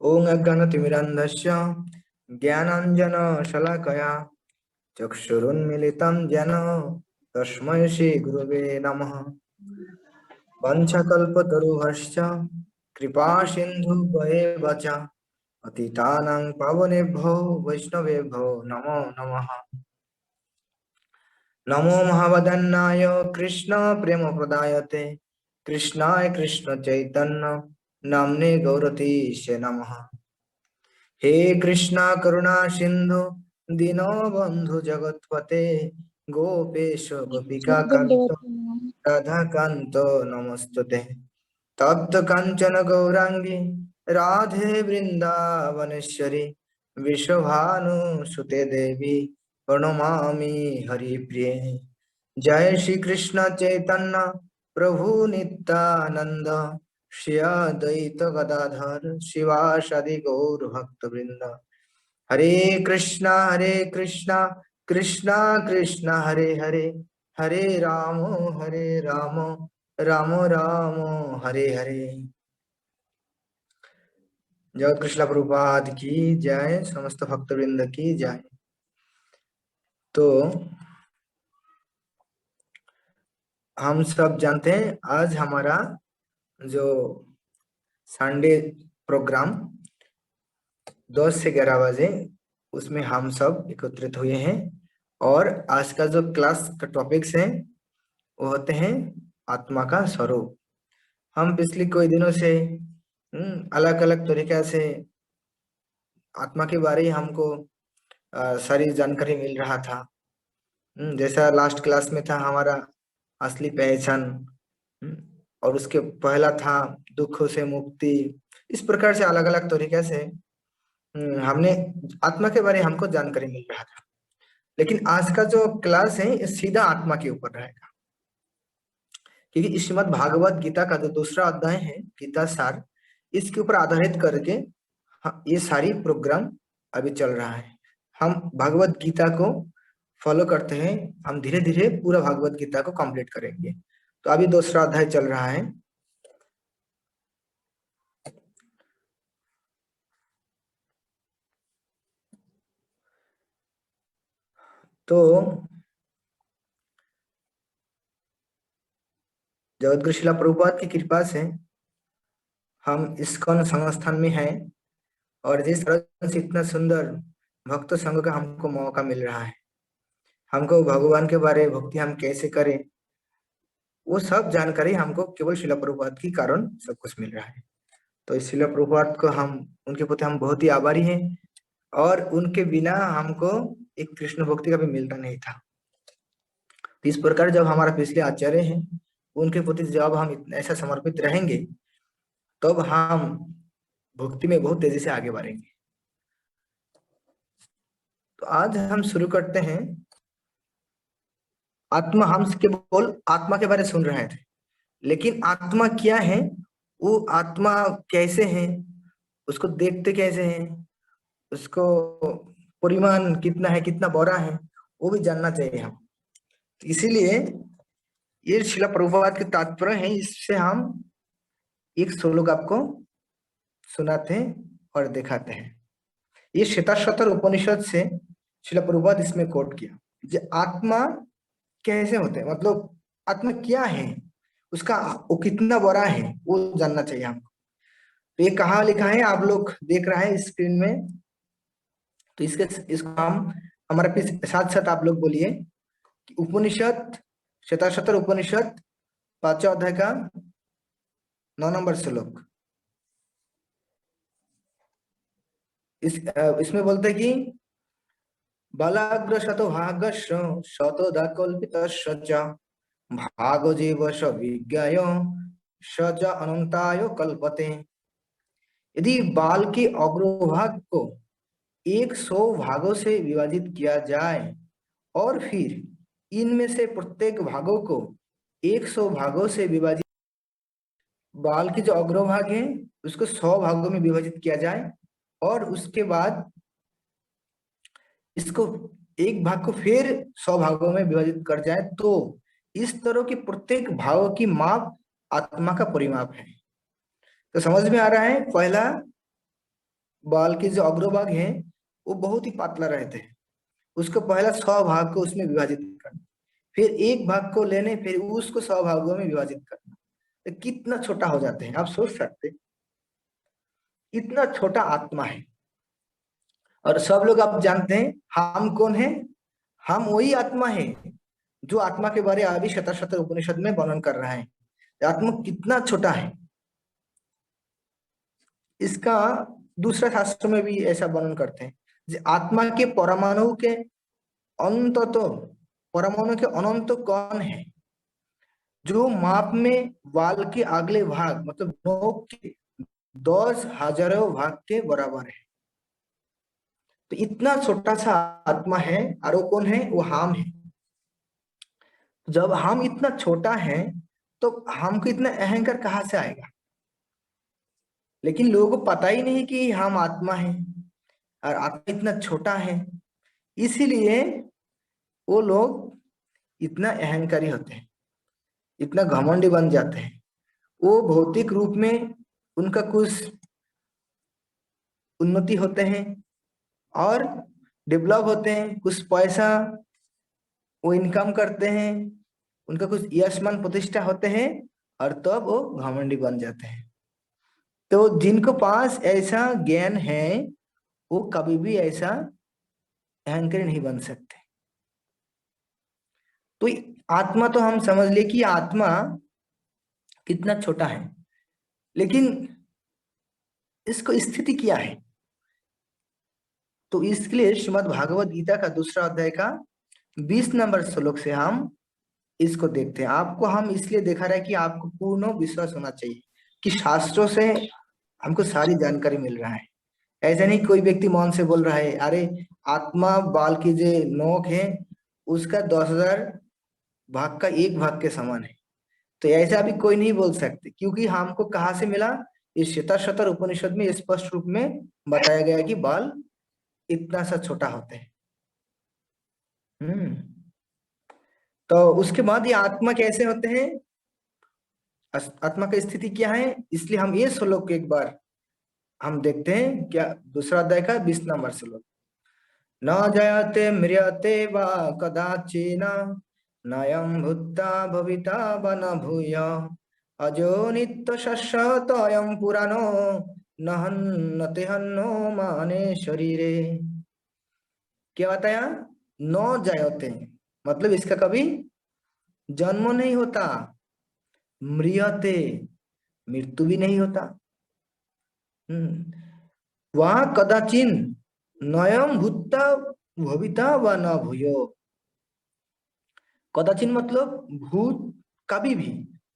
ओम अज्ञानतिमिरन्धस्य ज्ञानाञ्जनशलाकया चक्षुरुन्मीलितं येन तस्मै श्रीगुरवे नमः। वंशकल्पतरुभ्यश्च कृपासिन्धुभ्येव च पतितानां पावनेभ्यो वैष्णवेभ्यो नमो नमः। नमो महावदन्नाय कृष्ण प्रेमप्रदायते कृष्णाय कृष्ण चैतन्य नाम्ने गौरतीशे नमः। हे कृष्णा करुणा सिंधु दीनबंधु जगत्पते गोपेश गोपिका कांत राधा कांत नमस्तुते। तप्त कांचन गौरांगी राधे वृंदावनेश्वरी विश्वभानुसुते देवी प्रणमामि हरिप्रिये। जय श्री कृष्ण चैतन्य प्रभु नित्यानंद श्री अद्वैत गदाधर शिवासादि गौर भक्त वृंद। हरे कृष्णा कृष्णा कृष्णा हरे हरे हरे राम राम राम हरे हरे। जय कृष्ण प्रभुपाद की जय, समस्त भक्त वृंद की जय। तो हम सब जानते हैं आज हमारा जो संडे प्रोग्राम 10 से 11 बजे उसमें हम सब एकत्रित हुए हैं और आज का जो क्लास का टॉपिक्स है वो होते हैं आत्मा का स्वरूप। हम पिछले कोई दिनों से अलग अलग तरीके से आत्मा के बारे में हमको सारी जानकारी मिल रहा था। जैसा लास्ट क्लास में था हमारा असली पहचान, और उसके पहला था दुखों से मुक्ति। इस प्रकार से अलग अलग तरीके से हमने आत्मा के बारे में हमको जानकारी मिल रहा था। लेकिन आज का जो क्लास है ये सीधा आत्मा के ऊपर रहेगा, क्योंकि इस श्रीमद् भागवत गीता का जो दूसरा अध्याय है गीता सार, इसके ऊपर आधारित करके ये सारी प्रोग्राम अभी चल रहा है। हम भगवत गीता को फॉलो करते हैं, हम धीरे धीरे पूरा भगवत गीता को कंप्लीट करेंगे। तो अभी दूसरा अध्याय चल रहा है। तो जगतगुरु श्रील प्रभुपाद की कृपा से हम इस्कॉन संस्थान में हैं और जिस तरह से इतना सुंदर भक्त संघ का हमको मौका मिल रहा है, हमको भगवान के बारे में भक्ति हम कैसे करें वो सब जानकारी हमको केवल श्रील प्रभुपाद के कारण सब कुछ मिल रहा है। तो इस श्रील प्रभुपाद को हम उनके प्रति हम बहुत ही आभारी हैं और उनके बिना हमको एक कृष्ण भक्ति का भी मिलता नहीं था। तो इस प्रकार जब हमारा पिछले आचार्य हैं उनके प्रति जब हम ऐसा समर्पित रहेंगे तब हम भक्ति में बहुत तेजी से आगे बढ़ेंगे। तो आज हम शुरू करते हैं। आत्मा, हम केवल आत्मा के बारे में सुन रहे थे, लेकिन आत्मा क्या है, वो आत्मा कैसे है, उसको देखते कैसे हैं, उसको परिमाण कितना है, कितना बड़ा है, वो भी जानना चाहिए हम। तो इसीलिए ये शिला प्रभुपाद के तात्पर्य है, इससे हम एक श्लोक आपको सुनाते हैं और दिखाते हैं। ये श्वेताश्वतर उपनिषद से शिला प्रभुपाद इसमें कोट किया। जो आत्मा कैसे होते हैं, मतलब आत्मा क्या है, उसका वो कितना बड़ा है वो जानना चाहिए हमको। तो ये कहाँ लिखा है आप लोग देख रहे हैं स्क्रीन में। तो इसको हम हमारे पीछे साथ साथ आप लोग बोलिए कि उपनिषद, श्वेताश्वतर उपनिषद 5वां अध्याय का 9 नंबर श्लोक। इसमें बोलते हैं कि बलाग्र शतो भागस्य शतोदा कल्पितस्य च भागो जीव स विज्ञाय स च अनंताय कल्पते। यदि बाल के अग्रभाग को 100 भागों से विभाजित किया जाए और फिर इनमें से प्रत्येक भागों को 100 भागों से विभाजित, बाल के जो अग्रभाग है उसको 100 भागों में विभाजित किया जाए और उसके बाद इसको एक भाग को फिर 100 भागों में विभाजित कर जाए, तो इस तरह के प्रत्येक भागों की माप आत्मा का परिमाप है। तो समझ में आ रहा है। पहला बाल के जो अग्रभाग है वो बहुत ही पतला रहते हैं। उसको पहला 100 भाग को उसमें विभाजित करना, फिर एक भाग को लेने, फिर उसको 100 भागों में विभाजित करना, तो कितना छोटा हो जाते हैं आप सोच सकते। इतना छोटा आत्मा है। और सब लोग आप जानते हैं हम कौन है? हम वही आत्मा है जो आत्मा के बारे अभी शतर शतर उपनिषद में वर्णन कर रहा है। आत्मा कितना छोटा है इसका दूसरा शास्त्र में भी ऐसा वर्णन करते हैं। आत्मा के परमाणु के अंत तो, परमाणु के अनंत कौन है? जो माप में वाल के अगले भाग मतलब नोक के 10,000 भाग के बराबर है। तो इतना छोटा सा आत्मा है, और वो कौन है? वो हम है। जब हम इतना छोटा है तो हमको इतना अहंकार कहाँ से आएगा? लेकिन लोगों को पता ही नहीं कि हम आत्मा है और आत्मा इतना छोटा है, इसीलिए वो लोग इतना अहंकारी होते हैं, इतना घमंडी बन जाते हैं। वो भौतिक रूप में उनका कुछ उन्नति होते हैं और डेवलप होते हैं, कुछ पैसा वो इनकम करते हैं, उनका कुछ यश मान प्रतिष्ठा होते हैं, और तब वो घमंडी बन जाते हैं। तो जिनको पास ऐसा ज्ञान है वो कभी भी ऐसा अहंकारी नहीं बन सकते। तो आत्मा तो हम समझ ले कि आत्मा कितना छोटा है, लेकिन इसको स्थिति क्या है? तो इसके लिए श्रीमद् भागवत गीता का दूसरा अध्याय का 20 नंबर श्लोक से हम इसको देखते हैं। आपको हम इसलिए दिखा रहे हैं कि आपको पूर्ण विश्वास होना चाहिए कि शास्त्रों से हमको सारी जानकारी मिल रहा है। ऐसा नहीं कोई व्यक्ति मौन से बोल रहा है अरे आत्मा बाल की जो नोक है उसका 10,000 भाग का एक भाग के समान है। तो ऐसा भी कोई नहीं बोल सकते, क्योंकि हमको कहाँ से मिला? इस शतर शतर उपनिषद में स्पष्ट रूप में बताया गया है कि बाल इतना सा छोटा होते हैं। हम्म। तो उसके बाद ये आत्मा कैसे होते हैं, आत्मा की स्थिति क्या है, इसलिए हम ये श्लोक एक बार हम देखते हैं क्या। दूसरा अध्याय का 20 नंबर श्लोक। न जयते म्रियते वा कदाचिन नयं भूत्वा भविता वा न भूय अजो नित्य शश्वतोऽयं पुराणो न हन्यते हन्नो माने शरीरे। क्या बताया? न जायते मतलब इसका कभी जन्म नहीं होता, म्रियते मृत्यु भी नहीं होता, वहां कदाचिन नयम भूता भविता व न भूयो। कदाचिन मतलब भूत, कभी भी,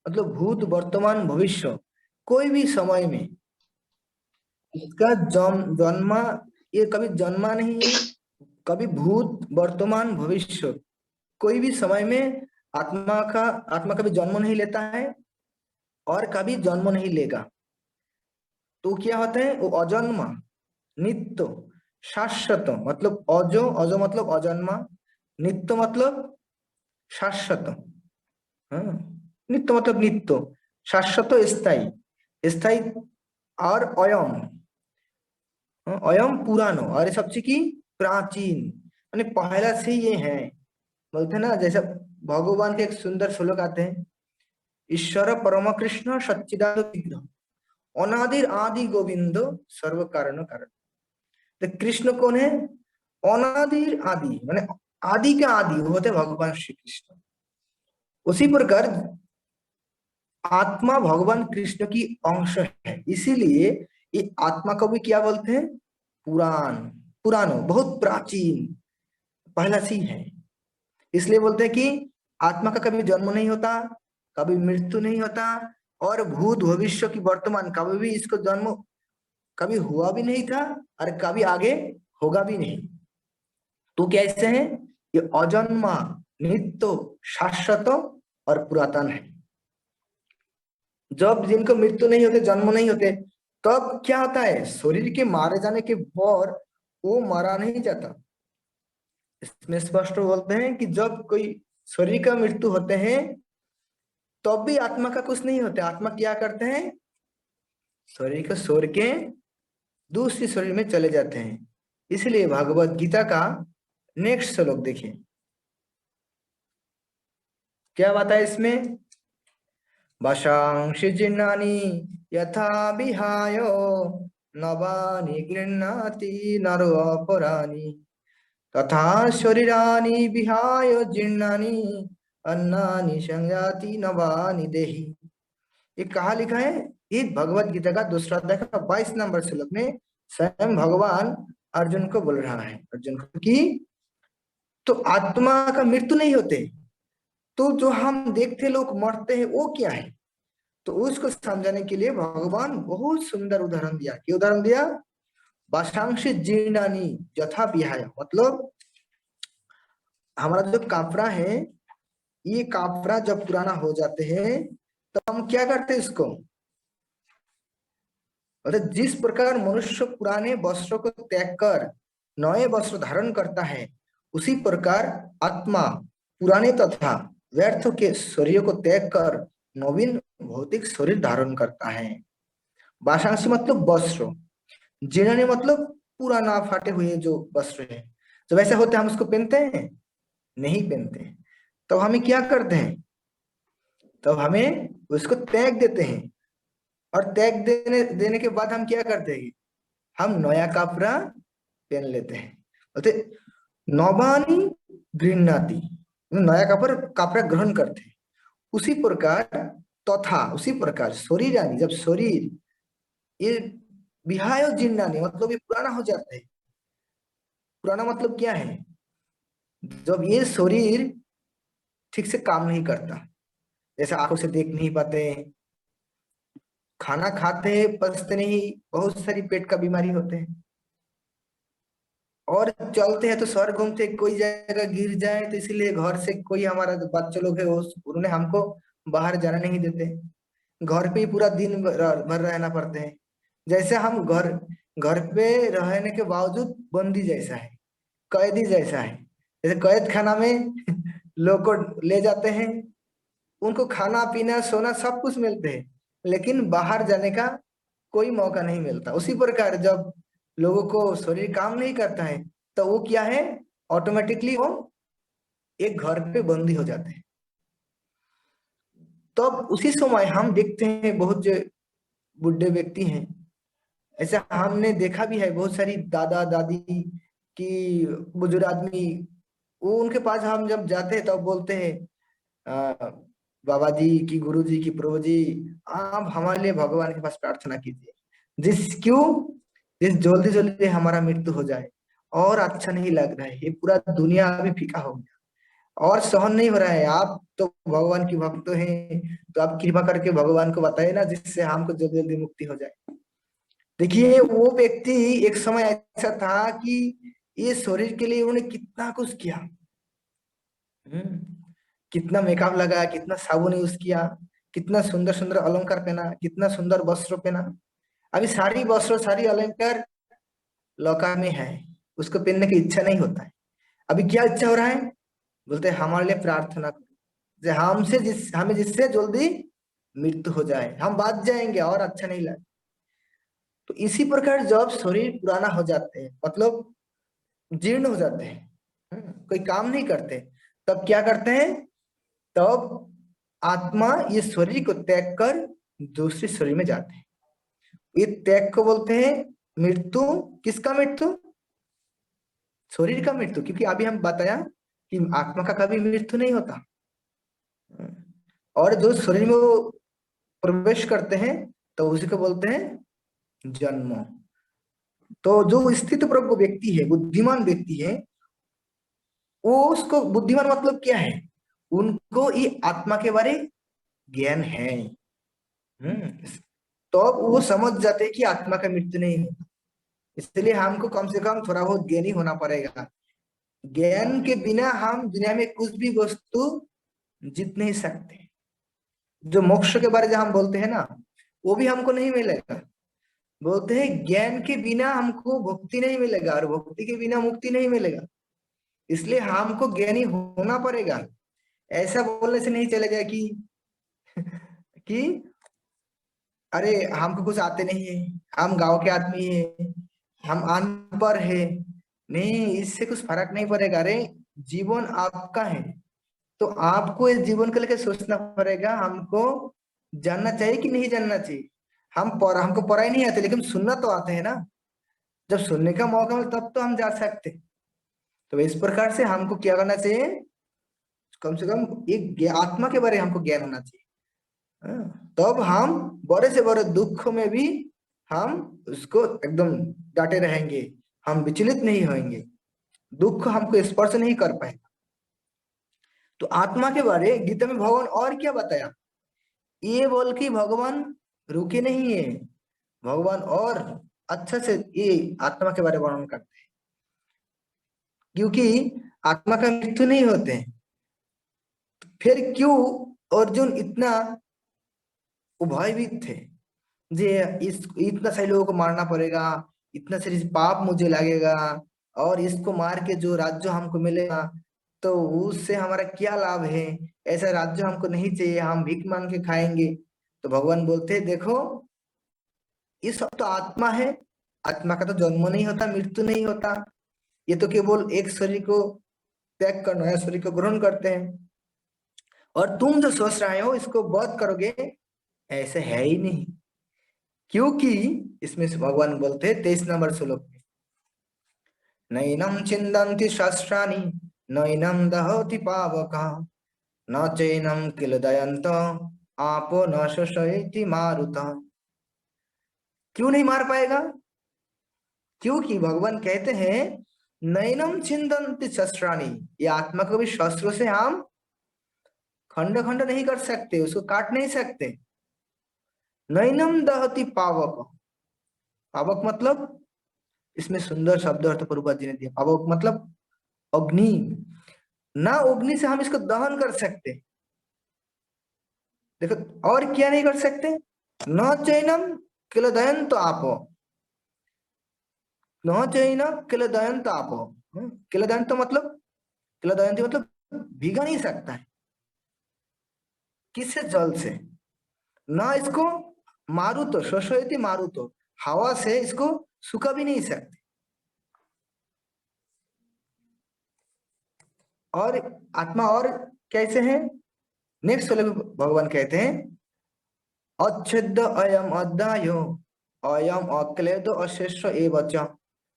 मतलब भूत वर्तमान भविष्य कोई भी समय में इसका जन्मा, ये कभी जन्मा नहीं है। कभी भूत वर्तमान भविष्य कोई भी समय में आत्मा कभी जन्म नहीं लेता है और कभी जन्म नहीं लेगा। तो क्या होता है? वो अजन्मा, नित्य, शाश्वत मतलब अजो, अजो मतलब अजन्मा, नित्य मतलब शाश्वत। हाँ, नित्य मतलब नित्य, शाश्वत स्थायी, स्थायी, और अयम, अयम पुरानो, और सबसे की प्राचीन, माने पहला से ये है। बोलते हैं ना, जैसे भगवान के एक सुंदर श्लोक आते हैं, ईश्वर परम कृष्ण सच्चिदानंद विग्रह अनादिर आदि गोविंद सर्व कारण कारण। तो कृष्ण कौन है? अनादिर आदि, माने आदि के आदि होते भगवान श्री कृष्ण। उसी प्रकार आत्मा भगवान कृष्ण की अंश है, इसीलिए ये आत्मा को भी क्या बोलते हैं? पुराण, पुरानो, बहुत प्राचीन, पहला सी है। इसलिए बोलते हैं कि आत्मा का कभी जन्म नहीं होता, कभी मृत्यु नहीं होता, और भूत भविष्य की वर्तमान कभी भी इसको जन्म कभी हुआ भी नहीं था और कभी आगे होगा भी नहीं। तो कैसे है? ये अजन्मा, नित्य, शाश्वत और पुरातन है। जब जिनको मृत्यु नहीं होते, जन्म नहीं होते, तब क्या होता है? शरीर के मारे जाने के बाद वो मारा नहीं जाता। इसमें स्पष्ट बोलते हैं कि जब कोई शरीर का मृत्यु होते हैं तब भी आत्मा का कुछ नहीं होता। आत्मा क्या करते हैं? शरीर को छोड़ के दूसरी शरीर में चले जाते हैं। इसलिए भगवत गीता का नेक्स्ट श्लोक देखिए, क्या बात है इसमें। वशांसि जीर्णानि यथा विहाय नवानि गृह्णाति नरो अपराणि तथा शरीरानि विहाय जीर्णानि अन्नानि संयाति नवानि देहि। ये कहाँ लिखा है? ये भगवत गीता का दूसरा अध्याय का 22 नंबर श्लोक में स्वयं भगवान अर्जुन को बोल रहा है, अर्जुन को कि तो आत्मा का मृत्यु नहीं होते, तो जो हम देखते लोग मरते हैं वो क्या है? तो उसको समझाने के लिए भगवान बहुत सुंदर उदाहरण दिया। क्या उदाहरण दिया? वासांशी जीर्णानि यथा विहाय, मतलब हमारा जो कापड़ा है, ये कापड़ा जब पुराना हो जाते हैं तो हम क्या करते हैं इसको, मतलब जिस प्रकार मनुष्य पुराने वस्त्रों को त्याग कर नए वस्त्र धारण करता है, उसी प्रकार आत्मा पुराने तथा व्यर्थ के शरीर को त्याग कर नवीन भौतिक शरीर धारण करता है। वासांशी मतलब वस्त्र, जीर्णानि मतलब पुराना फाटे हुए जो वस्त्र है, जब ऐसा होता है हम उसको पहनते हैं? नहीं पहनते। तो हमें क्या करते हैं, तब हमें उसको त्याग देते हैं। और त्याग देने देने के बाद हम क्या करते हैं, हम नया कपड़ा पहन लेते हैं, बोलते नवानी गृह्णाति, नया कपड़ा कपड़ा ग्रहण करते हैं। उसी प्रकार तथा उसी प्रकार शरीरानी, जब शरीर ये विहाय जीर्णानि मतलब ये पुराना हो जाता है। पुराना मतलब क्या है? जब ये शरीर ठीक से काम नहीं करता, जैसे आंखों से देख नहीं पाते, खाना खाते हैं पचते नहीं, बहुत सारी पेट का बीमारी होते हैं, और चलते हैं तो सर घूमते, कोई जगह गिर जाए तो इसीलिए घर से कोई हमारा जो बच्चे लोग है वो उन्होंने हमको बाहर जाना नहीं देते, घर पे ही पूरा दिन भर रहना पड़ते हैं। जैसे हम घर घर पे रहने के बावजूद बंदी जैसा है, कैदी जैसा है। जैसे कैद खाना में लोग को ले जाते हैं, उनको खाना पीना सोना सब कुछ मिलते हैं, लेकिन बाहर जाने का कोई मौका नहीं मिलता। उसी प्रकार जब लोगों को शरीर काम नहीं करता है तो वो क्या है, ऑटोमेटिकली वो एक घर पे बंदी हो जाते हैं। तब उसी समय हम देखते हैं बहुत जो बुढ़े व्यक्ति हैं, ऐसा हमने देखा भी है, बहुत सारी दादा दादी की बुजुर्ग आदमी, वो उनके पास हम जब जाते हैं तब बोलते हैं आ, बाबा जी की, गुरु जी की, प्रभु जी आप हमारे लिए भगवान के पास प्रार्थना कीजिए, जिस क्यों जिस जल्दी जल्दी हमारा मृत्यु हो जाए, और अच्छा नहीं लग रहा है, ये पूरा दुनिया अभी फीका हो गया और सहन नहीं हो रहा है। आप तो भगवान की भक्त हैं, तो आप कृपा करके भगवान को बताइए ना, जिससे हमको जल्दी जल्दी मुक्ति हो जाए। देखिए वो व्यक्ति, एक समय ऐसा था कि ये शरीर के लिए उन्होंने कितना कुछ किया। हम्म, कितना मेकअप लगाया, कितना साबुन यूज किया, कितना सुंदर सुंदर अलंकार पहना, कितना सुंदर वस्त्र पहना। अभी सारी वस्त्र सारी अलंकार लौका में है, उसको पहनने की इच्छा नहीं होता है। अभी क्या इच्छा हो रहा है, बोलते हैं हमारे लिए प्रार्थना करो, हमें जिससे जल्दी मृत्यु हो जाए, हम बच जाएंगे और अच्छा नहीं लगे। तो इसी प्रकार जब शरीर पुराना हो जाते हैं, मतलब जीर्ण हो जाते हैं, कोई काम नहीं करते, तब क्या करते हैं, तब आत्मा ये शरीर को त्याग कर दूसरे शरीर में जाते हैं। ये त्याग को बोलते हैं मृत्यु। किसका मृत्यु? शरीर का मृत्यु, क्योंकि अभी हम बताया कि आत्मा का कभी मृत्यु नहीं होता। और जो शरीर में वो प्रवेश करते हैं तो उसी को बोलते हैं जन्म। तो जो स्थित प्रज्ञ व्यक्ति है, बुद्धिमान व्यक्ति है, वो उसको बुद्धिमान मतलब क्या है, उनको ये आत्मा के बारे ज्ञान है। हम्म तो अब वो समझ जाते हैं कि आत्मा का मृत्यु नहीं है। इसलिए हमको कम से कम थोड़ा बहुत ज्ञानी होना पड़ेगा। ज्ञान के बिना हम दुनिया में कुछ भी वस्तु जीत नहीं सकते। जो मोक्ष के बारे में हम बोलते हैं ना, वो भी हमको नहीं मिलेगा। बोलते हैं ज्ञान के बिना हमको भक्ति नहीं मिलेगा, और भक्ति के बिना मुक्ति नहीं मिलेगा। इसलिए हमको ज्ञानी होना पड़ेगा। ऐसा बोलने से नहीं चलेगा कि अरे हमको कुछ आते नहीं है, हम गांव के आदमी है, हम अनपढ़ है, नहीं इससे कुछ फर्क नहीं पड़ेगा। अरे जीवन आपका है, तो आपको इस जीवन को लेकर सोचना पड़ेगा। हमको जानना चाहिए कि नहीं जानना चाहिए। हमको पढ़ाई नहीं आती, लेकिन सुनना तो आते हैं ना। जब सुनने का मौका मिले तब तो हम जा सकते। तो इस प्रकार से हमको क्या करना चाहिए, कम से कम एक आत्मा के बारे में हमको ज्ञान होना चाहिए। तब हम बड़े से बड़े दुख में भी हम उसको एकदम डटे रहेंगे, हम विचलित नहीं होंगे, दुख हमको स्पर्श नहीं कर पाएगा। तो आत्मा के बारे गीता में भगवान और क्या बताया, ये बोल के भगवान रुके नहीं है। भगवान और अच्छा से ये आत्मा के बारे में वर्णन करते हैं, क्योंकि आत्मा का मृत्यु नहीं होते हैं। फिर क्यों अर्जुन इतना भयभीत थे, जे इस इतना सारे लोगों को मारना पड़ेगा, इतना सारी पाप मुझे लगेगा, और इसको मार के जो राज्य हमको मिलेगा तो उससे हमारा क्या लाभ है। ऐसा राज्य हमको नहीं चाहिए, हम भीख मांग के खाएंगे। तो भगवान बोलते हैं देखो, ये सब तो आत्मा है, आत्मा का तो जन्म नहीं होता, मृत्यु नहीं होता। ये तो केवल एक शरीर को त्याग कर नया शरीर को ग्रहण करते हैं। और तुम जो सोच रहे हो इसको वध करोगे, ऐसे है ही नहीं। क्योंकि इसमें से भगवान बोलते हैं 23 नंबर श्लोक में, नैनम छिन्दन्ति शस्त्राणि नैनम दहति पावक न चैनम किल दयंत आपो न शोषयति मारुत। क्यों नहीं मार पाएगा, क्योंकि भगवान कहते हैं नैनम छिन्दन्ति शस्त्राणि, ये आत्मा को भी शस्त्रों से हम खंड खंड नहीं कर सकते, उसको काट नहीं सकते। नैनम दहति पावक, पावक मतलब, इसमें सुंदर शब्द अर्थ प्रभुपाद जी ने दिया। पावक मतलब अग्नि, ना अग्नि से हम इसको दहन कर सकते। देखो और क्या नहीं कर सकते, न चैनम किल दयन तो आपो, न चैनम किल दयन तो आपो। किल दयन तो मतलब, किल दयंती मतलब भीगा नहीं सकता है, किससे, जल से। ना इसको मारू तो शोषयति मारू तो, हवा से इसको सुखा भी नहीं सकते। और आत्मा और कैसे है, नेक्स्ट वाले में भगवान कहते हैं अच्छेद अयम अध्यायो अयम अक्लेद अशेष एवच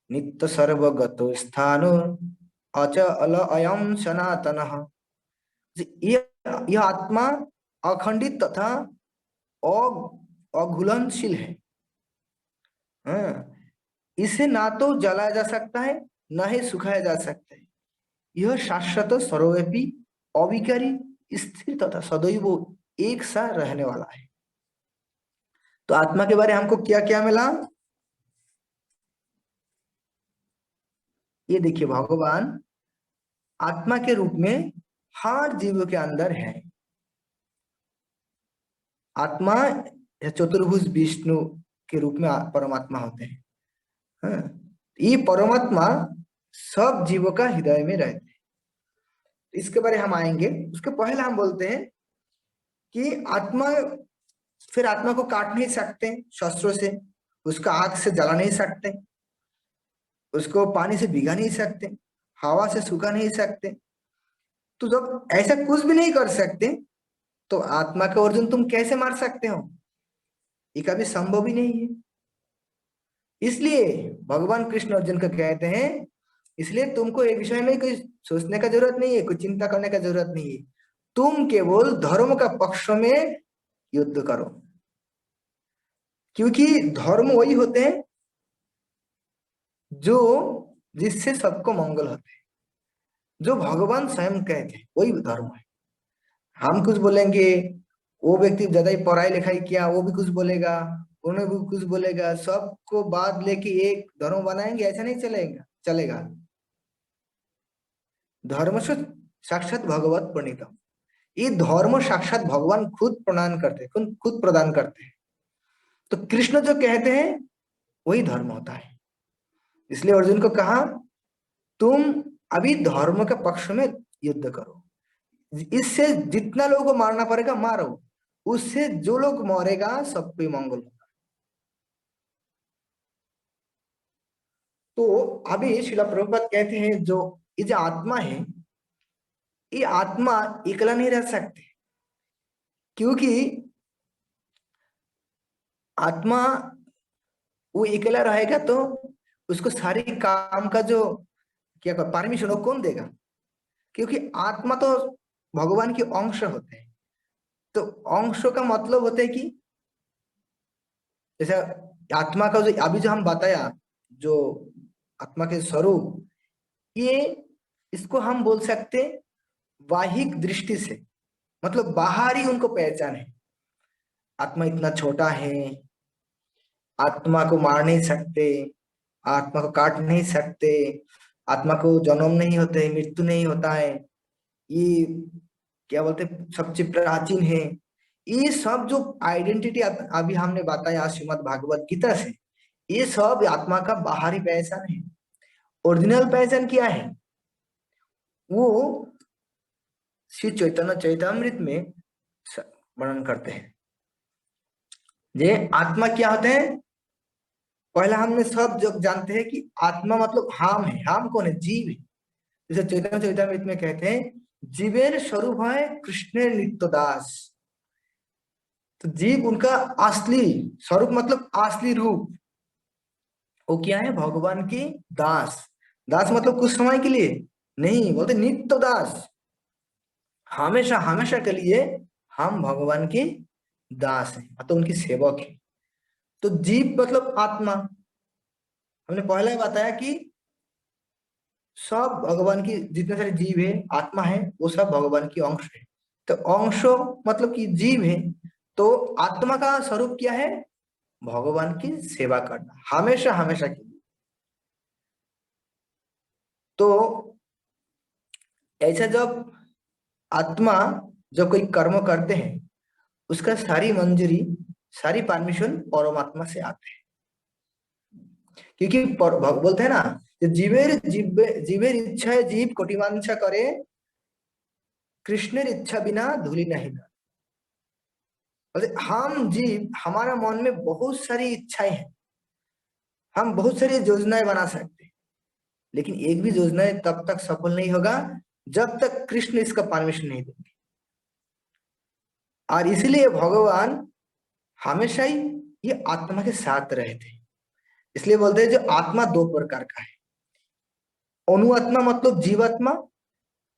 नित्य सर्वगतो स्थानो अचल अयम सनातनः। ये यह आत्मा अखंडित तथा अघुलनशील है। हाँ, इसे ना तो जलाया जा सकता है, ना ही सुखाया जा सकता है। यह शाश्वत सर्वव्यापी अविकारी स्थिर तथा सदैव एक सा रहने वाला है। तो आत्मा के बारे में हमको क्या क्या मिला, ये देखिए भगवान आत्मा के रूप में हर जीव के अंदर है। आत्मा या चतुर्भुज विष्णु के रूप में परमात्मा होते हैं। हाँ, ये परमात्मा सब जीवों का हृदय में रहते हैं। इसके बारे हम आएंगे, उसके पहले हम बोलते हैं कि आत्मा, फिर आत्मा को काट नहीं सकते शस्त्रों से, उसका आग से जला नहीं सकते, उसको पानी से भिगा नहीं सकते, हवा से सुखा नहीं सकते। तो जब ऐसा कुछ भी नहीं कर सकते, तो आत्मा का अर्जुन तुम कैसे मार सकते हो, ये कभी संभव ही नहीं है। इसलिए भगवान कृष्ण अर्जुन को कहते हैं, इसलिए तुमको एक विषय में कोई सोचने का जरूरत नहीं है, कोई चिंता करने का जरूरत नहीं है। तुम केवल धर्म का पक्ष में युद्ध करो, क्योंकि धर्म वही होते हैं जो, जिससे सबको मंगल होते हैं, जो भगवान स्वयं कहते हैं वही धर्म है। हम कुछ बोलेंगे, वो व्यक्ति ज्यादा ही पढ़ाई लिखाई किया वो भी कुछ बोलेगा, उन्हें भी कुछ बोलेगा, सबको बात लेके एक धर्म बनाएंगे, ऐसा नहीं चलेगा चलेगा। धर्म से साक्षात भगवत प्रणीतम, ये धर्म साक्षात भगवान खुद प्रदान करते हैं, खुद प्रदान करते हैं। तो कृष्ण जो कहते हैं वही धर्म होता है। इसलिए अर्जुन को कहा तुम अभी धर्म के पक्ष में युद्ध करो, इससे जितना लोगों को मारना पड़ेगा मारो, उससे जो लोग मरेगा सबको मंगल होगा। तो अभी श्रील प्रभुपाद कहते हैं जो ये जो आत्मा है, ये आत्मा अकेला नहीं रह सकते, क्योंकि आत्मा वो अकेला रहेगा तो उसको सारी काम का जो क्या परमिशन वो कौन देगा? क्योंकि आत्मा तो भगवान के अंश होते हैं। तो अंशों का मतलब होता है कि जैसे आत्मा का जो अभी जो हम बताया, जो आत्मा के स्वरूप, ये इसको हम बोल सकते हैं बाहिक दृष्टि से, मतलब बाहरी उनको पहचान है। आत्मा इतना छोटा है, आत्मा को मार नहीं सकते, आत्मा को काट नहीं सकते, आत्मा को जन्म नहीं होते है, मृत्यु नहीं होता है, ये क्या बोलते सबसे प्राचीन है। ये सब जो आइडेंटिटी अभी हमने बताया श्रीमद् भागवत गीता से, ये सब आत्मा का बाहरी पहचान है। ओरिजिनल पहचान क्या है? वो श्री चैतन्य चैतामृत में वर्णन करते हैं। ये आत्मा क्या होते हैं? पहला हमने सब जो जानते हैं कि आत्मा मतलब हम है। हम कौन है? जीव है। जैसे चैतन्य चैतामृत में कहते हैं, जीवेर स्वरूप है कृष्ण नित्य दास। तो जीव उनका असली स्वरूप मतलब असली रूप वो क्या है? भगवान की दास। दास मतलब कुछ समय के लिए नहीं, बोलते नित्य दास, हमेशा हमेशा के लिए हम भगवान के दास हैं, तो उनकी सेवक है। तो जीव मतलब आत्मा। हमने पहले ही बताया कि सब भगवान की जितने सारे जीव है, आत्मा है, वो सब भगवान की अंश है। तो अंशों मतलब कि जीव है, तो आत्मा का स्वरूप क्या है? भगवान की सेवा करना, हमेशा हमेशा के लिए। तो ऐसा जब आत्मा जब कोई कर्म करते हैं, उसका सारी मंजूरी, सारी परमिशन परमात्मा से आते हैं। क्योंकि बोलते हैं ना, जीवेर इच्छा है जीव कोटिवांछा करे, कृष्णेर इच्छा बिना धूलि नहीं ना। बोलते हम जीव, हमारा मन में बहुत सारी इच्छाएं हैं, हम बहुत सारी योजनाएं बना सकते हैं, लेकिन एक भी योजना तब तक सफल नहीं होगा जब तक कृष्ण इसका परमिशन नहीं देंगे। और इसलिए भगवान हमेशा ही ये आत्मा के साथ रहते हैं। इसलिए बोलते हैं जो आत्मा दो प्रकार का है, अनुआत्मा मतलब जीवात्मा,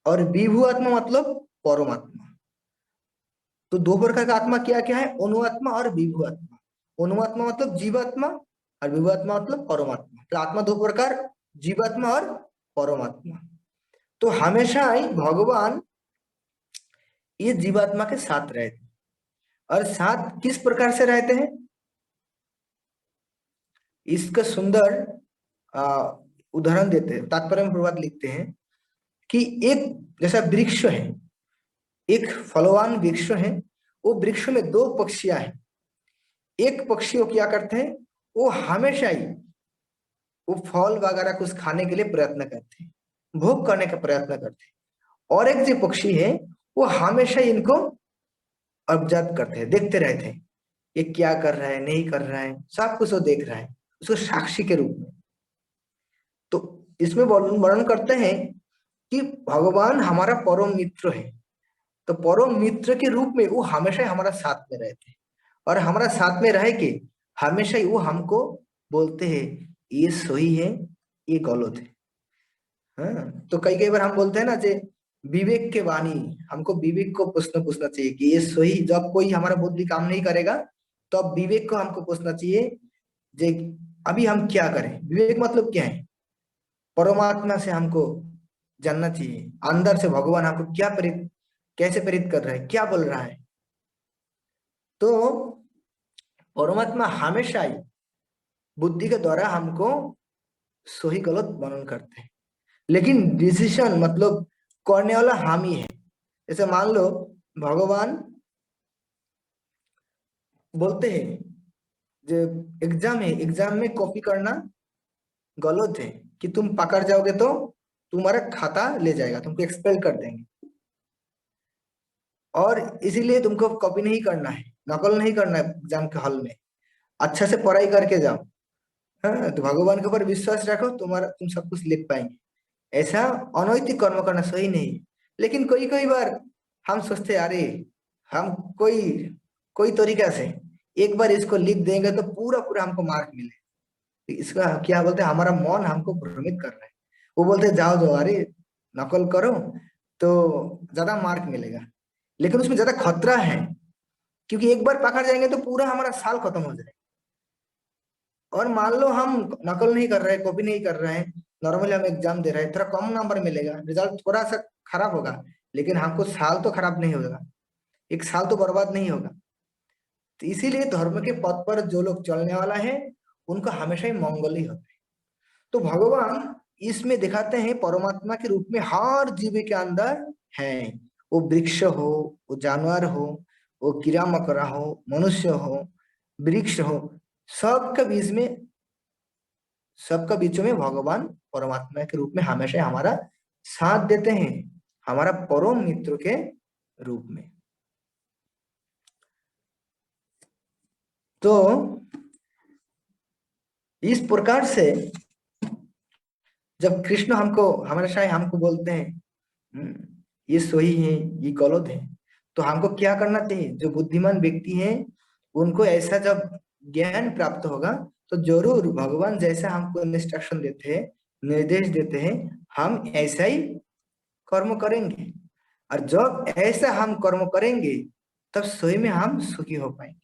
और विभु आत्मा मतलब परमात्मा। तो दो प्रकार का आत्मा क्या क्या है? अनुआत्मा और विभु आत्मा। अनुआत्मा मतलब जीवात्मा, और विभु आत्मा मतलब परमात्मा। तो आत्मा दो प्रकार, जीवात्मा और परमात्मा। तो हमेशा ही भगवान ये जीवात्मा के साथ रहते हैं। और साथ किस प्रकार से रहते हैं? इसका सुंदर आ, उदाहरण देते हैं। तात्पर्य में प्रभात लिखते हैं कि एक जैसा वृक्ष है, एक फलवान वृक्ष है, वो वृक्ष में दो पक्षियां हैं। एक पक्षी वो क्या करते हैं? वो हमेशा ही वो फल वगैरह कुछ खाने के लिए प्रयत्न करते हैं, भोग करने का प्रयत्न करते हैं। और एक जो पक्षी है, वो हमेशा इनको ऑब्जर्व करते हैं, देखते रहते हैं, ये क्या कर रहा है नहीं कर रहा है, सब कुछ वो देख रहा है, उसको साक्षी के रूप में। तो इसमें वर्णन करते हैं कि भगवान हमारा परम मित्र है। तो परम मित्र के रूप में वो हमेशा ही हमारा साथ में रहते हैं, और हमारा साथ में रह के हमेशा ही वो हमको बोलते हैं ये सही है, ये गलत है। हाँ, तो कई कई बार हम बोलते हैं ना जे विवेक के वाणी, हमको विवेक को प्रश्न पूछना चाहिए कि ये सही, जब कोई हमारा बुद्धि काम नहीं करेगा तो अब विवेक को हमको पूछना चाहिए जे अभी हम क्या करें। विवेक मतलब क्या है? परमात्मा से हमको जानना चाहिए, अंदर से भगवान हमको क्या प्रेरित, कैसे प्रेरित कर रहा है, क्या बोल रहा है। तो परमात्मा हमेशा ही बुद्धि के द्वारा हमको सही गलत वर्णन करते हैं, लेकिन डिसीजन मतलब करने वाला हम ही है। जैसे मान लो भगवान बोलते हैं जो एग्जाम है, एग्जाम में कॉपी करना गलत है, कि तुम पकड़ जाओगे तो तुम्हारा खाता ले जाएगा, तुमको एक्सपेल कर देंगे, और इसीलिए तुमको कॉपी नहीं करना है, नकल नहीं करना है एग्जाम के हॉल में, अच्छा से पढ़ाई करके जाओ। हाँ, तो भगवान के ऊपर विश्वास रखो, तुम सब कुछ लिख पाएंगे। ऐसा अनैतिक कर्म करना सही नहीं है। लेकिन कोई कोई बार हम सोचते अरे हम कोई कोई तरीका से एक बार इसको लिख देंगे तो पूरा पूरा हमको मार्क मिले। तो इसका क्या बोलते हैं, हमारा मन हमको भ्रमित कर रहा है। वो बोलते हैं जाओ जाओ, अरे नकल करो तो ज्यादा मार्क मिलेगा। लेकिन उसमें ज्यादा खतरा है, क्योंकि एक बार पकड़ जाएंगे तो पूरा हमारा साल खत्म हो जाएगा। और मान लो हम नकल नहीं कर रहे, कॉपी नहीं कर रहे हैं, नॉर्मली हम एग्जाम दे रहे हैं, थोड़ा कम नंबर मिलेगा, रिजल्ट थोड़ा सा खराब होगा, लेकिन हमको साल तो खराब नहीं होगा, एक साल तो बर्बाद नहीं होगा। तो इसीलिए धर्म के पथ पर जो लोग चलने वाला है उनका हमेशा ही मंगल ही होता है। तो भगवान इसमें दिखाते हैं परमात्मा के रूप में हर जीव के अंदर है। वो वृक्ष हो, वो जानवर हो, वो कीड़ा मकोड़ा हो, मनुष्य हो, वृक्ष हो, सबके बीच में सबका बीचों में भगवान परमात्मा के रूप में हमेशा हमारा साथ देते हैं, हमारा परम मित्र के रूप में। तो इस प्रकार से जब कृष्ण हमको हमेशा ही हमको बोलते हैं ये सही है, ये गलत है, तो हमको क्या करना चाहिए? जो बुद्धिमान व्यक्ति है उनको ऐसा जब ज्ञान प्राप्त होगा तो जरूर भगवान जैसा हमको इंस्ट्रक्शन देते हैं, निर्देश देते हैं, हम ऐसा ही कर्म करेंगे। और जब ऐसा हम कर्म करेंगे तब सही में हम सुखी हो पाएंगे।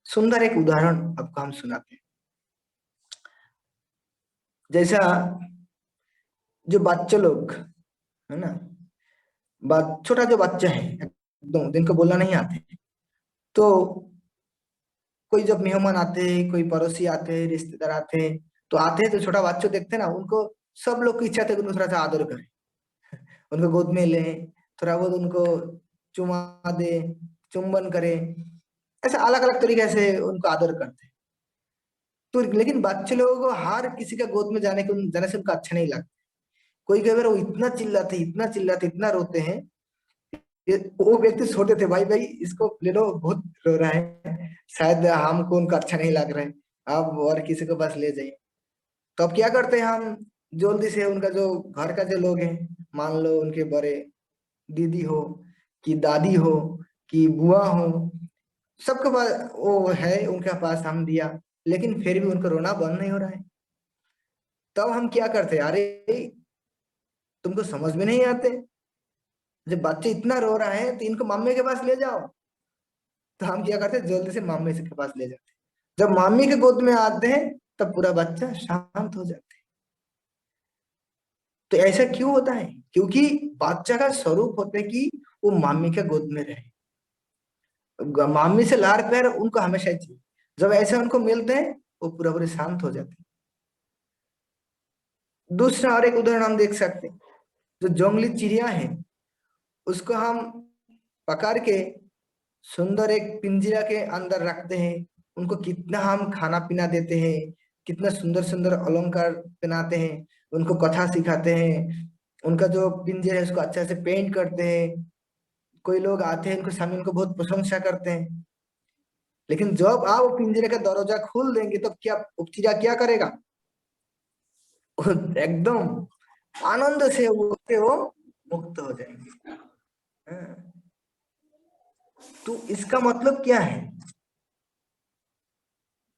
सुंदर एक उदाहरण आपको हम सुनाते हैं। जैसा जो बच्चे लोग है ना, छोटा जो बच्चा है एकदम जिनको बोलना नहीं आते, तो कोई जब मेहमान आते हैं, कोई पड़ोसी आते हैं, रिश्तेदार आते हैं, तो आते हैं तो छोटा बच्चों देखते हैं ना, उनको सब लोग की इच्छा थे कि उनको थोड़ा सा आदर करें, उनको गोद में ले, थोड़ा बहुत उनको चुमा दे, चुंबन करे, ऐसा अलग अलग तरीके से उनको आदर करते हैं। तो लेकिन बच्चे लोगों को हर किसी का गोद में जाने से उनको अच्छा नहीं लगता। कोई कई बार वो इतना चिल्लाते, इतना चिल्लाते, इतना रोते हैं, वो व्यक्ति छोटे थे, भाई भाई इसको ले लो, बहुत रो रहा है, शायद हमको उनका अच्छा नहीं लग रहा है, आप और किसी को पास ले जाइए। तो अब क्या करते हैं हम, जल्दी से उनका जो घर का जो लोग हैं, मान लो उनके बड़े दीदी हो कि दादी हो कि बुआ हो, सबके पास वो है, उनके पास हम दिया, लेकिन फिर भी उनको रोना बंद नहीं हो रहा है। तब हम क्या करते हैं, अरे तुमको समझ में नहीं आते, जब बच्चे इतना रो रहा है तो इनको मम्मी के पास ले जाओ। तो हम क्या करते हैं, जल्दी से मम्मी से के पास ले जाते हैं। जब मम्मी के गोद में आते हैं तब पूरा बच्चा शांत हो जाता है। तो ऐसा क्यों होता है? क्योंकि बच्चा का स्वरूप होता है कि वो मम्मी के गोद में रहे, मम्मी से लाड़ प्यार उनको हमेशा ही चाहिए। जब ऐसे उनको मिलते हैं वो पूरा पूरे शांत हो जाते हैं। दूसरा और एक उदाहरण हम देख सकते हैं, जो जंगली चिड़िया है उसको हम पकड़ के सुंदर एक पिंजरा के अंदर रखते हैं, उनको कितना हम खाना पीना देते हैं, कितना सुंदर सुंदर अलंकार पहनाते हैं, उनको कथा सिखाते हैं, उनका जो पिंजरा है उसको अच्छे से पेंट करते हैं, कोई लोग आते हैं उनको सामने उनको बहुत प्रशंसा करते हैं। लेकिन जब आप वो पिंजरे का दरवाजा खोल देंगे तो क्या वो चिड़िया क्या करेगा? वो एकदम आनंद से वो मुक्त हो जाएंगे। हाँ, तो इसका मतलब क्या है?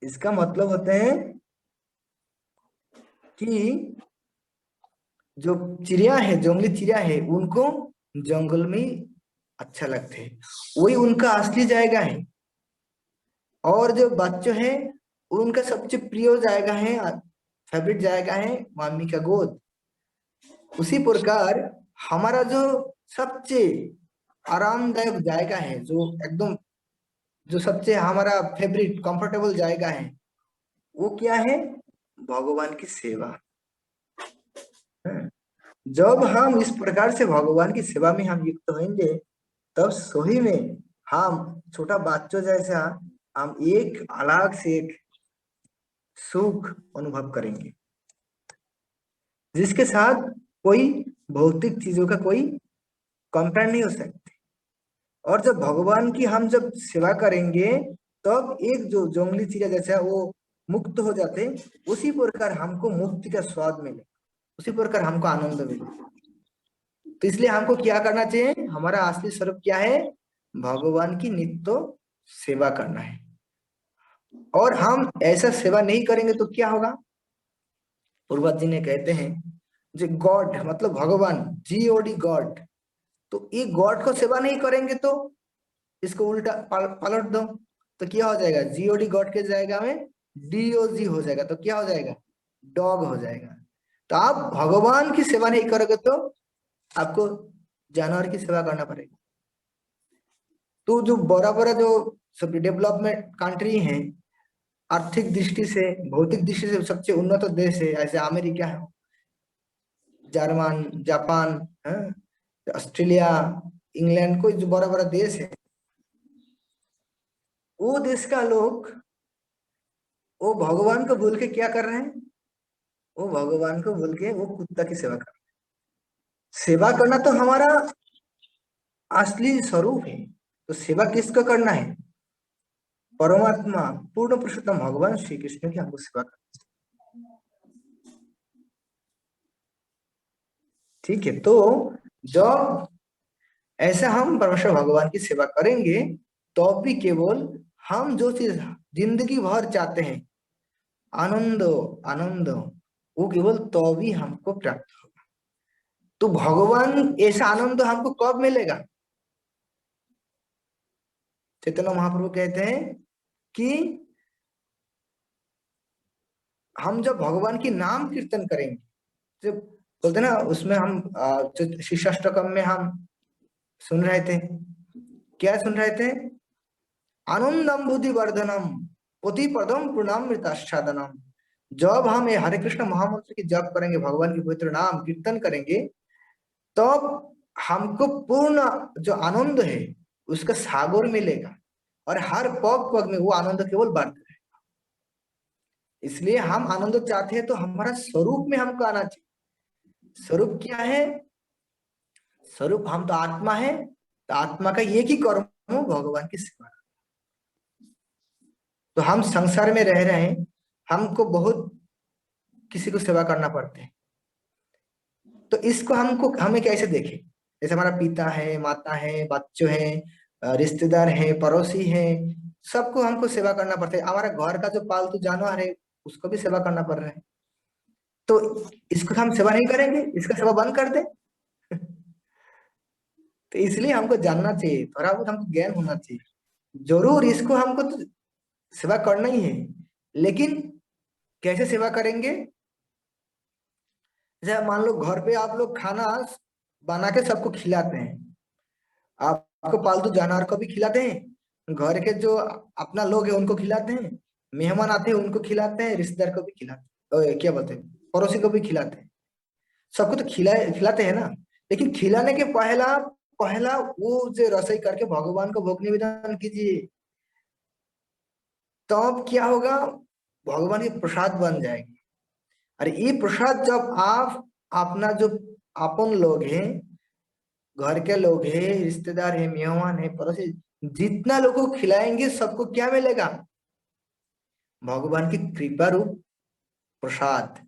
इसका मतलब होते हैं कि जो चिड़िया है, जंगली चिड़िया है, उनको जंगल में अच्छा लगते है, वही उनका असली जायगा है। और जो बच्चे हैं उनका सबसे प्रिय जायगा है, फेवरेट जायगा है मम्मी का गोद। उसी प्रकार हमारा जो सबसे आरामदायक जायगा है, जो एकदम जो सबसे हमारा फेवरेट कंफर्टेबल जायगा है, वो क्या है? भगवान की सेवा। जब हम इस प्रकार से भगवान की सेवा में हम युक्त होंगे तब सही में हम छोटा बच्चों जैसा हम एक अलग से एक सुख अनुभव करेंगे, जिसके साथ कोई भौतिक चीजों का कोई कंपेयर नहीं हो सकते। और जब भगवान की हम जब सेवा करेंगे तब एक जो जंगली चिड़िया जैसा वो मुक्त हो जाते, उसी प्रकार हमको मुक्ति का स्वाद मिले, उसी प्रकार हमको आनंद मिले। तो इसलिए हमको क्या करना चाहिए, हमारा असली स्वरूप क्या है, भगवान की नित्य सेवा करना है। और हम ऐसा सेवा नहीं करेंगे तो क्या होगा, पूर्वज जी ने कहते हैं, जो गॉड मतलब भगवान, GOD गॉड, तो ये गॉड को सेवा नहीं करेंगे तो इसको उल्टा पलट दो, तो क्या हो जाएगा, GOD गॉड के जाएगा में DOG हो जाएगा, तो क्या हो जाएगा, डॉग हो जाएगा। तो आप भगवान की सेवा नहीं करोगे तो आपको जानवर की सेवा करना पड़ेगा। तो जो बड़ा बड़ा जो सब डेवलपमेंट कंट्री है, आर्थिक दृष्टि से, भौतिक दृष्टि से सबसे उन्नत देश है, ऐसे अमेरिका है, जर्मन, जापान, ऑस्ट्रेलिया, इंग्लैंड, कोई जो बड़ा बड़ा देश है, वो देश का लोग वो भगवान को भूल के क्या कर रहे हैं, वो भगवान को भूल के वो कुत्ता की सेवा कर रहे हैं। सेवा करना तो हमारा असली स्वरूप है, तो सेवा किसको करना है, परमात्मा पूर्ण पुरुषोत्तम भगवान श्री कृष्ण की हमको सेवा करना है। ठीक है, तो जब ऐसा हम परमेश्वर भगवान की सेवा करेंगे तो भी केवल हम जो चीज जिंदगी भर चाहते हैं, आनंद, आनंद, वो केवल तो भी हमको प्राप्त होगा। तो भगवान ऐसा आनंद हमको कब मिलेगा, चैतन्य महाप्रभु कहते हैं कि हम जब भगवान की नाम कीर्तन करेंगे, जब बोलते ना उसमें हम शिष्टाष्टकम में हम सुन रहे थे, क्या सुन रहे थे, आनंदम बुद्धि वर्धनम पोति पदम पूर्णाम मृताच्छादनम। जब हम ये हरे कृष्ण महामंत्र की जप करेंगे, भगवान के पवित्र नाम कीर्तन करेंगे, तब हमको पूर्ण जो आनंद है उसका सागर मिलेगा, और हर पग पग में वो आनंद केवल बढ़ता है। इसलिए हम आनंद चाहते हैं तो हमारा स्वरूप में हमको आना चाहिए। स्वरूप क्या है, स्वरूप हम तो आत्मा है, तो आत्मा का एक ही कर्म हो भगवान की सेवा। तो हम संसार में रह रहे हैं, हमको बहुत किसी को सेवा करना पड़ता है, तो इसको हमको हमें कैसे देखें, जैसे हमारा पिता है, माता है, बच्चों है, रिश्तेदार है, पड़ोसी है, सबको हमको सेवा करना पड़ता है। हमारा घर का जो पालतू जानवर है उसको भी सेवा करना पड़ रहा है, तो इसको हम सेवा नहीं करेंगे, इसका सेवा बंद कर दे। तो इसलिए हमको जानना चाहिए, थोड़ा बहुत हमको ज्ञान होना चाहिए। जरूर इसको हमको तो सेवा करना ही है, लेकिन कैसे सेवा करेंगे, जैसे मान लो घर पे आप लोग खाना बना के सबको खिलाते हैं, आपको पालतू जानवर को भी खिलाते हैं, घर के जो अपना लोग है उनको खिलाते हैं, मेहमान आते हैं उनको खिलाते हैं, रिश्तेदार को भी खिलाते हैं, क्या बोलते हैं, पड़ोसी को भी खिलाते हैं, सबको तो खिलाते हैं ना। लेकिन खिलाने के पहला पहला वो जो रसोई करके भगवान को भोग निवेदन कीजिए, तब क्या होगा, भगवान की प्रसाद बन जाएगी। अरे ये प्रसाद जब आप अपना जो अपन लोग हैं, घर के लोग हैं, रिश्तेदार है, मेहमान है, पड़ोसी, जितना लोगों को खिलाएंगे सबको क्या मिलेगा, भगवान की कृपा रूप प्रसाद।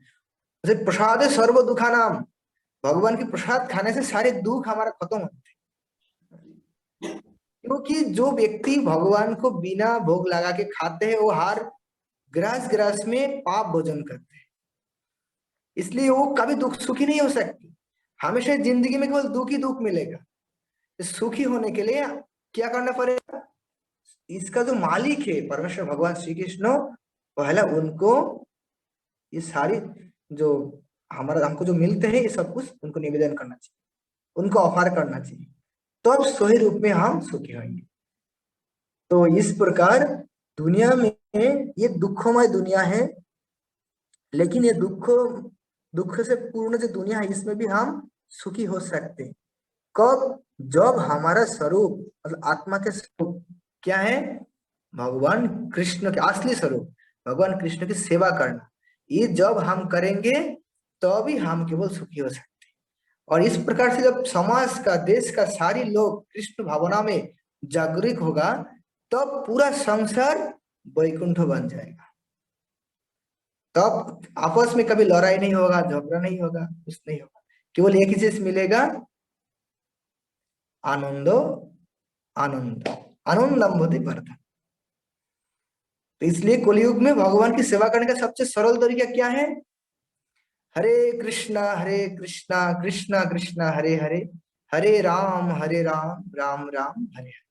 जैसे प्रसाद है सर्व दुखा नाम, भगवान की प्रसाद खाने से सारे दुख हमारा खत्म होते हैं। क्योंकि जो व्यक्ति भगवान को बिना भोग लगा के खाते हैं वो हर ग्रास ग्रास में पाप भोजन करते हैं, इसलिए वो कभी दुख सुखी नहीं हो सकती, हमेशा जिंदगी में केवल दुख ही दुख मिलेगा। सुखी होने के लिए क्या करना पड़ेगा, इसका जो मालिक है परमेश्वर भगवान श्री कृष्ण, पहला उनको ये सारी जो हमारा हमको जो मिलते हैं ये सब कुछ उनको निवेदन करना चाहिए, उनको ऑफर करना चाहिए, तो अब सही रूप में हम सुखी होंगे। तो इस प्रकार दुनिया में ये दुखमय दुनिया है, लेकिन ये दुख से पूर्ण जो दुनिया है इसमें भी हम सुखी हो सकते हैं। कब, जब हमारा स्वरूप मतलब आत्मा के स्वरूप क्या है, भगवान कृष्ण के असली स्वरूप भगवान कृष्ण की सेवा करना, ये जब हम करेंगे तभी हम केवल सुखी हो सकते हैं। और इस प्रकार से जब समाज का, देश का सारी लोग कृष्ण भावना में जागरूक होगा, तब पूरा संसार वैकुंठ बन जाएगा। तब आपस में कभी लड़ाई नहीं होगा, झगड़ा नहीं होगा, कुछ नहीं होगा, केवल एक ही चीज मिलेगा, आनंदो आनंद, आनंदम भवति परतम। तो इसलिए कलयुग में भगवान की सेवा करने का सबसे सरल तरीका क्या है? हरे कृष्णा कृष्णा कृष्णा हरे हरे, हरे राम राम राम हरे हरे।